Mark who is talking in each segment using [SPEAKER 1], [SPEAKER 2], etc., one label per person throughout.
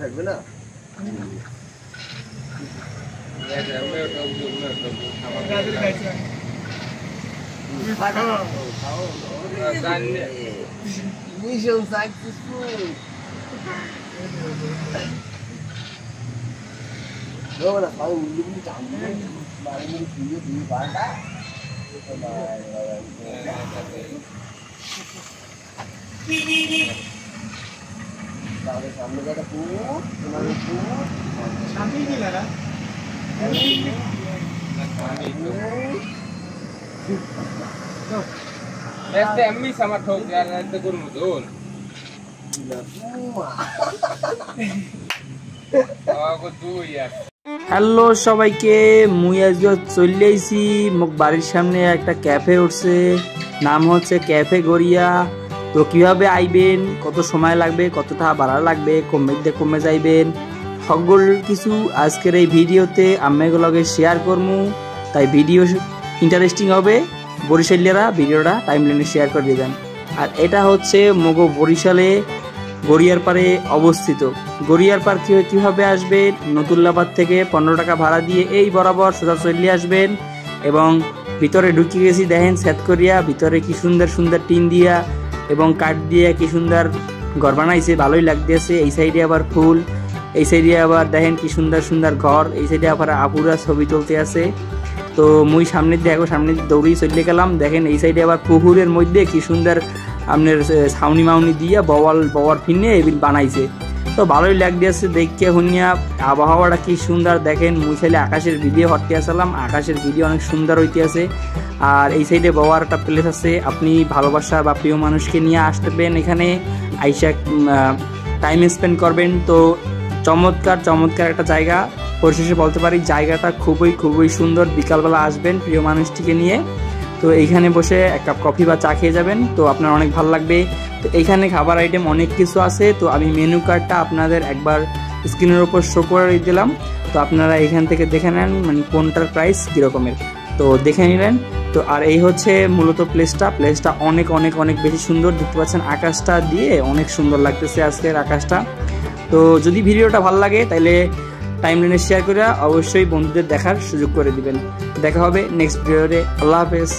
[SPEAKER 1] থাকবে না Mission successful. Đó là phải đúng trọng mà như kiểu gì bạn đó. Rồi xong rồi cái phú, nó phú. Sampai ni lah dah.
[SPEAKER 2] STMI sama Thokyan itu gurmudun. Aku tuh ya.
[SPEAKER 3] Hello সবাইকে, মুই আজ চলে আইছি মোক বাড়ির সামনে একটা cafe উঠছে, নাম হচ্ছে ক্যাফে গড়িয়া। তো কিভাবে আইবেন, কত সময় লাগবে, কত টাকা ভাড়া লাগবে, কমে যাইবেন, সকল কিছু আজকের এই ভিডিওতে আম্মেগুলোকে শেয়ার করমু। তাই ভিডিও ইন্টারেস্টিং হবে, বরিশালিয়ারা ভিডিওটা টাইমলাইনে শেয়ার করে দিবেন। আর এটা হচ্ছে মগো বরিশালে গড়িয়ার পারে অবস্থিত। গড়িয়ার পার কীভাবে আসবেন, নতুল্লাবাদ থেকে 15 টাকা ভাড়া দিয়ে এই বরাবর সোজা চলে আসবেন এবং ভিতরে ঢুকে গেছি। দেখেন সেট করিয়া ভিতরে কি সুন্দর সুন্দর টিন দিয়া এবং কাঠ দিয়ে কি সুন্দর ঘর বানাইছে, ভালোই লাগতেছে। এই সাইডে আবার ফুল, এই সাইডে আবার দেখেন কি সুন্দর সুন্দর ঘর, এই সাইডে আবার আপুরা ছবি তুলতে আছে। তো মুই সামনে দেখো, সামনে দৌড়েই চলে গেলাম। দেখেন এই সাইডে আবার পুকুরের মধ্যে কি সুন্দর আপনার ছাউনি মাউনি দিয়া বওয়ার ফিনে এবিল বানাইছে। তো ভালোই লাগতেছে দেখতে হুনিয়া, আবহাওয়াটা কি সুন্দর দেখেন। মুই চাইলে আকাশের ভিডিও হটতে আসলাম, আকাশের ভিডিও অনেক সুন্দর হইতে আছে। আর এই সাইডে বওয়ার একটা প্লেস আছে, আপনি ভালোবাসা বা প্রিয় মানুষকে নিয়ে আসতেবেন, এখানে আইসা টাইম স্পেন্ড করবেন। তো চমৎকার একটা জায়গা। পরিশেষে বলতে পারি জায়গাটা খুবই সুন্দর। বিকালবেলা আসবেন প্রিয় মানুষটিকে নিয়ে, তো এইখানে বসে এক কাপ কফি বা চা খেয়ে যাবেন, তো আপনার অনেক ভালো লাগবে। তো এইখানে খাবার আইটেম অনেক কিছু আছে, তো আমি মেনু কার্ডটা আপনাদের একবার স্ক্রিনের উপর শো করে দিলাম। তো আপনারা এখান থেকে দেখে নেন মানে কোনটার প্রাইস কীরকমের, তো দেখে নিলেন। তো আর এই হচ্ছে মূলত প্লেসটা অনেক বেশি সুন্দর। দেখতে পাচ্ছেন আকাশটা দিয়ে অনেক সুন্দর লাগতেছে আজকের আকাশটা। তো যদি ভিডিওটা ভালো লাগে তাহলে টাইমলাইনে শেয়ার করে অবশ্যই বন্ধুদের দেখার সুযোগ করে দিবেন। দেখা হবে নেক্সট ভিডিওতে। আল্লাহ হাফেজ।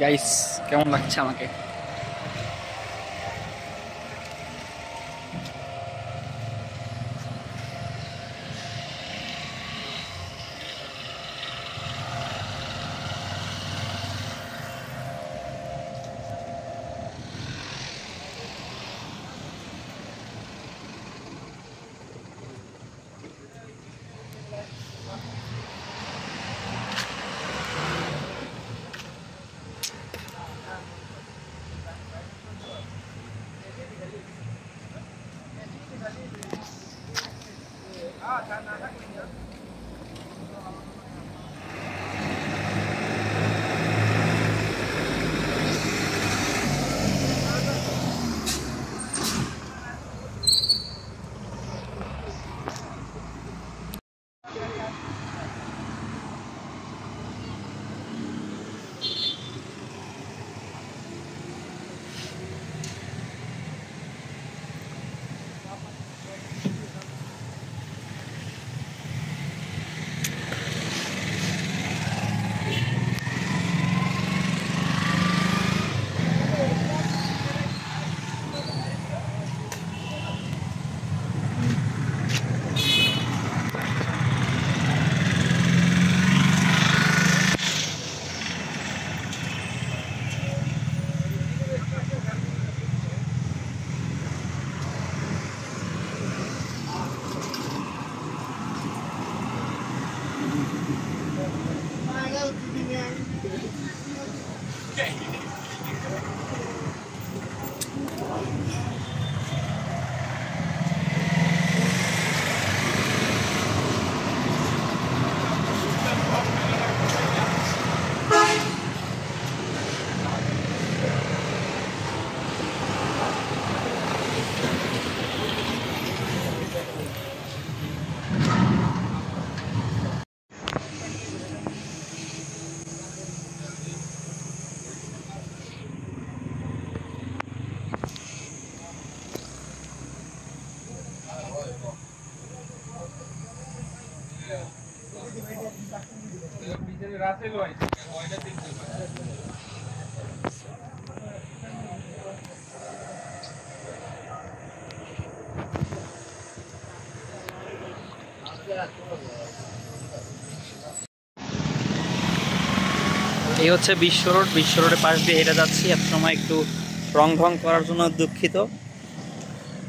[SPEAKER 3] গাইস কেমন লাগছে আমাকে?
[SPEAKER 2] রাতে লয় ওইটা দেখতে পাই।
[SPEAKER 3] এই হচ্ছে বিশ্ব রোড। বিশ্ব রোডের পাশ দিয়ে হেঁটে যাচ্ছি, এক সময় একটু রং ঢং করার জন্য দুঃখিত।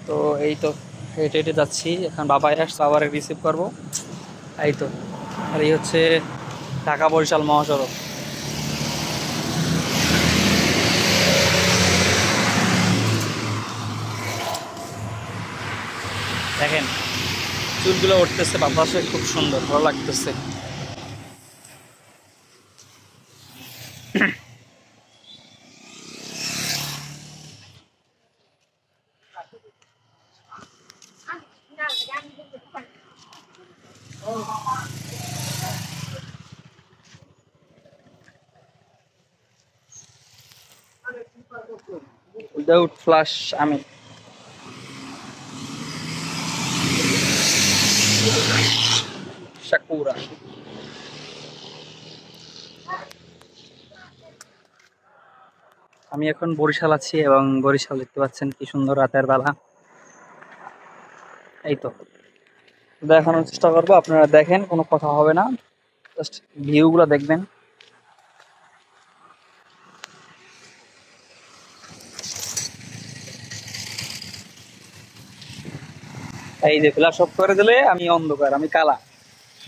[SPEAKER 3] তো এই তো হেঁটে হেঁটে যাচ্ছি, এখন বাবাই আসছে, বাবার রিসিভ করবো। এই তো, আর এই হচ্ছে ঢাকা বরিশাল মহাসড়ক। দেখেন চুলগুলো উঠতেছে বাতাসে, খুব সুন্দর, ভালো লাগতেছে। উইদাউট ফ্লাশ আমি সাকুরা। আমি এখন বরিশাল আছি এবং বরিশাল দেখতে পাচ্ছেন কি সুন্দর রাতের বেলা। এই তো দেখানোর চেষ্টা করবো, আপনারা দেখেন, কোনো কথা হবে না, জাস্ট ভিউ গুলো দেখবেন। এই যে ফ্ল্যাশ অফ করে দিলে আমি অন্ধকার, আমি কালা।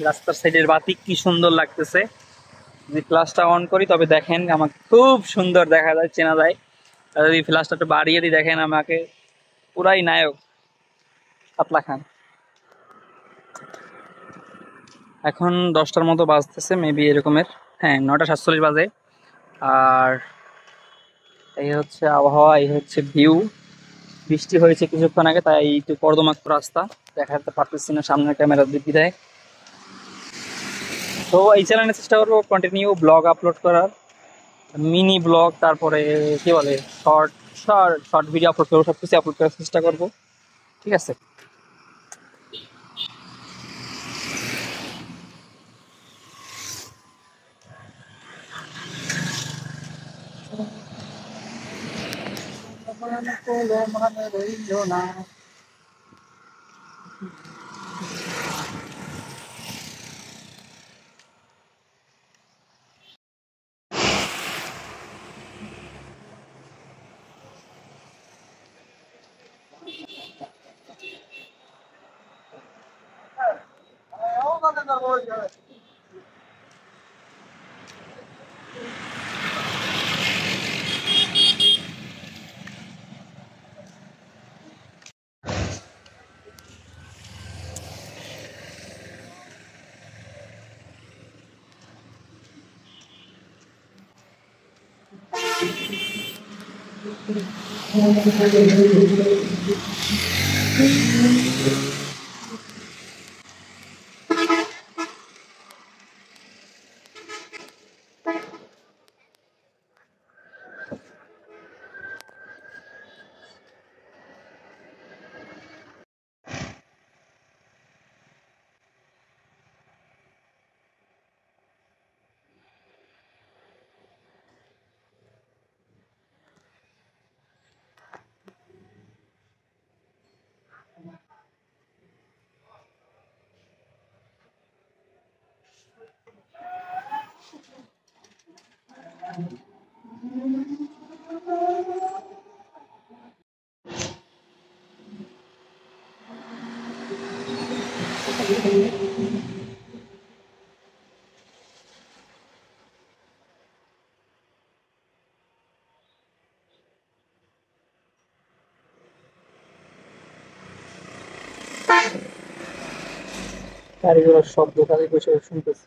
[SPEAKER 3] রাস্তার সাইডের বাতি কি সুন্দর লাগতেছে। যদি ফ্ল্যাশটা অন করি তবে দেখেন আমাকে খুব সুন্দর দেখা যায়, চেনা যায়। আর যদি ফ্ল্যাশটা একটু বাড়িয়ে দিই দেখেন আমাকে পুরাই নায়ক পাতলা খান। এখন 10টার মতো বাজতেছে মেবি এরকমের, হ্যাঁ 9টা 47 বাজে। আর এই হচ্ছে আবহাওয়া, এই হচ্ছে ভিউ। বৃষ্টি হয়েছে কিছুক্ষণ আগে, তাই একটু কর্দমাক্ত রাস্তা, দেখাতে পারতেছি না সামনের ক্যামেরা দিকে দেয়। তো এই চ্যানেলে চেষ্টা করবো কন্টিনিউ ব্লগ আপলোড করার, মিনি ব্লগ, তারপরে কি বলে short short short video upload করবো, সব কিছু আপলোড করার চেষ্টা করবো, ঠিক আছে। গাড়িগুলোর শব্দ খালি বসে শুনতেছি।